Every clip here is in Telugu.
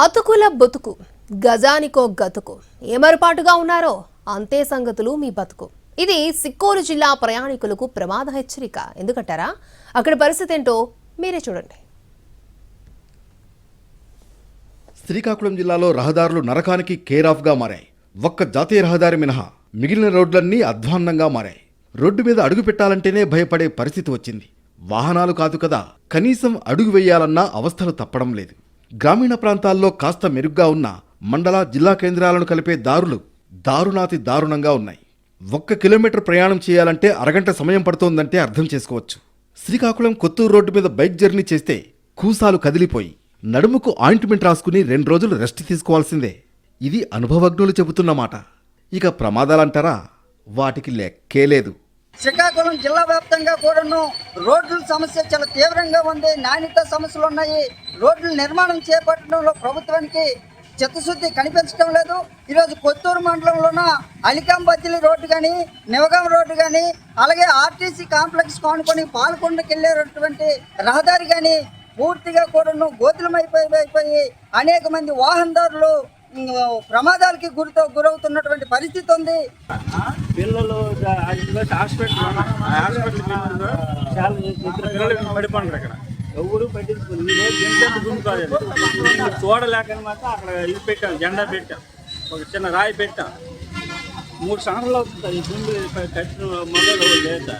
అతుకుల బతుకు గజానికో గతుకు ఏమరపాటుగా ఉన్నారో అంతే సంగతులు మీ బతుకు. ఇది సిక్కోలు జిల్లా ప్రయాణికులకు ప్రమాద హెచ్చరిక. ఎందుకంటారా? అక్కడ పరిస్థితి ఏంటో మీరే చూడండి. శ్రీకాకుళం జిల్లాలో రహదారులు నరకానికి కేర్ ఆఫ్ గా మారాయి. ఒక్క జాతీయ రహదారి మినహా మిగిలిన రోడ్లన్నీ అధ్వాన్నంగా మారాయి. రోడ్డు మీద అడుగు పెట్టాలంటేనే భయపడే పరిస్థితి వచ్చింది. వాహనాలు కాదు కదా, కనీసం అడుగు వేయాలన్నా అవస్థలు తప్పడం లేదు. గ్రామీణ ప్రాంతాల్లో కాస్త మెరుగ్గా ఉన్న మండల జిల్లా కేంద్రాలను కలిపే దారులు దారుణాతి దారుణంగా ఉన్నాయి. 1 కిలోమీటర్ ప్రయాణం చేయాలంటే అరగంట సమయం పడుతోందంటే అర్థం చేసుకోవచ్చు. శ్రీకాకుళం కొత్తూరు రోడ్డు మీద బైక్ జర్నీ చేస్తే కూసాలు కదిలిపోయి నడుముకు ఆయింట్మెంట్ రాసుకుని 2 రోజులు రెస్ట్ తీసుకోవాల్సిందే. ఇది అనుభవజ్ఞులు చెబుతున్న మాట. ఇక ప్రమాదాలంటారా? వాటికి లెక్కే లేదు. శ్రీకాకుళం జిల్లా వ్యాప్తంగా కూడాను రోడ్ల సమస్య చాలా తీవ్రంగా ఉంది. నాణ్యత సమస్యలు ఉన్నాయి. రోడ్ల నిర్మాణం చేపట్టడంలో ప్రభుత్వానికి చిత్తశుద్ధి కనిపించడం లేదు. ఈరోజు కొత్తూరు మండలంలోన అలికాం బద్దిలి రోడ్డు కానీ, నివగాం రోడ్డు కానీ, అలాగే ఆర్టీసీ కాంప్లెక్స్ కానుకొని పాలకొండకి వెళ్ళేటటువంటి రహదారి కానీ పూర్తిగా కూడాను గోతులమైపోయి అనేక మంది వాహనదారులు ప్రమాదాలకి గురవుతున్నటువంటి పరిస్థితి ఉంది. పిల్లలు పడిపోండి అక్కడ ఎవరు పట్టించుకుని చూడలేక అక్కడ ఇది పెట్టాం, జెండా పెట్టాం, ఒక చిన్న రాయి పెట్టాం. 3 సంవత్సరాలు అవుతుంది ఈ గుండు కట్టిన మొదలు లేదా.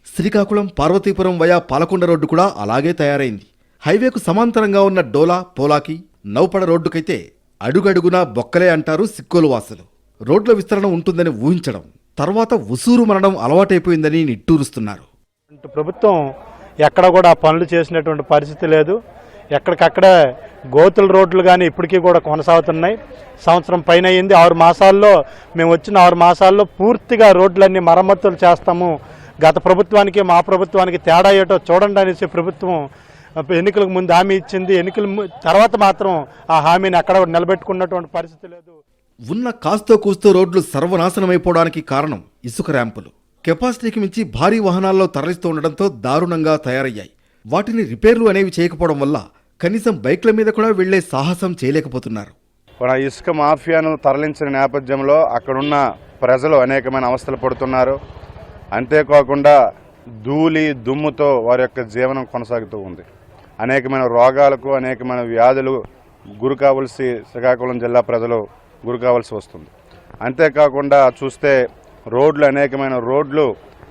శ్రీకాకుళం పార్వతీపురం వయా పాలకొండ రోడ్డు కూడా అలాగే తయారైంది. హైవేకు సమాంతరంగా ఉన్న డోలా పోలాకి నౌపడ రోడ్డుకైతే అడుగడుగునా బొక్కలే అంటారు సిక్కోలు వాసులు. రోడ్ల విస్తరణ ఉంటుందని ఊహించడం, తర్వాత ఉసూరు మనడం అలవాటైపోయిందని నిట్టూరుస్తున్నారు. ప్రభుత్వం ఎక్కడ కూడా పనులు చేసినటువంటి పరిస్థితి లేదు. ఎక్కడికక్కడే గోతుల రోడ్లు కానీ ఇప్పటికీ కూడా కొనసాగుతున్నాయి. సంవత్సరం పైన అయింది. 6 మాసాల్లో మేము వచ్చిన 6 మాసాల్లో పూర్తిగా రోడ్లన్నీ మరమ్మతులు చేస్తాము, గత ప్రభుత్వానికి మా ప్రభుత్వానికి తేడా ఏటో చూడండి అనేసి ప్రభుత్వం ఎన్నికలకు ముందు హామీ ఇచ్చింది. ఎన్నికల తర్వాత మాత్రం ఆ హామీని ఎక్కడ నిలబెట్టుకున్నటువంటి పరిస్థితి లేదు. ఉన్న కాస్తో కూస్తో రోడ్లు సర్వనాశనమైపోవడానికి కారణం ఇసుక ర్యాంపులు. కెపాసిటీకి మించి భారీ వాహనాల్లో తరలిస్తూ ఉండడంతో దారుణంగా తయారయ్యాయి. వాటిని రిపేర్లు అనేవి చేయకపోవడం వల్ల కనీసం బైక్ల మీద కూడా వెళ్లే సాహసం చేయలేకపోతున్నారు. ఇసుక మాఫియాను తరలించిన నేపథ్యంలో అక్కడున్న ప్రజలు అనేకమైన అవస్థలు పడుతున్నారు. అంతేకాకుండా ధూళి దుమ్ముతో వారి యొక్క జీవనం కొనసాగుతూ ఉంది. అనేకమైన రోగాలకు అనేకమైన వ్యాధులు గురి కావలసి శ్రీకాకుళం జిల్లా ప్రజలు గురి కావాల్సి వస్తుంది. అంతేకాకుండా చూస్తే రోడ్లు అనేకమైన రోడ్లు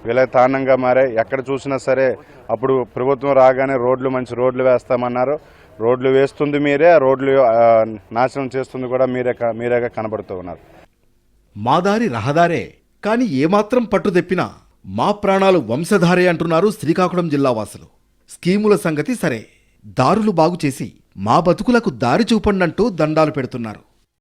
విలతాండంగా మారాయి. ఎక్కడ చూసినా సరే అప్పుడు ప్రభుత్వం రాగానే మంచి రోడ్లు వేస్తామన్నారు. రోడ్లు వేస్తుంది మీరే, రోడ్లు నాశనం చేస్తుంది కూడా మీరేగా కనబడుతూ ఉన్నారు. మా దారి రహదారే, కానీ ఏమాత్రం పట్టు తెప్పినా మా ప్రాణాలు వంశధారే అంటున్నారు శ్రీకాకుళం జిల్లా వాసులు. స్కీముల సంగతి సరే, దారులు బాగు చేసి మా బతుకులకు దారి చూపండంటూ దండాలు పెడుతున్నారు.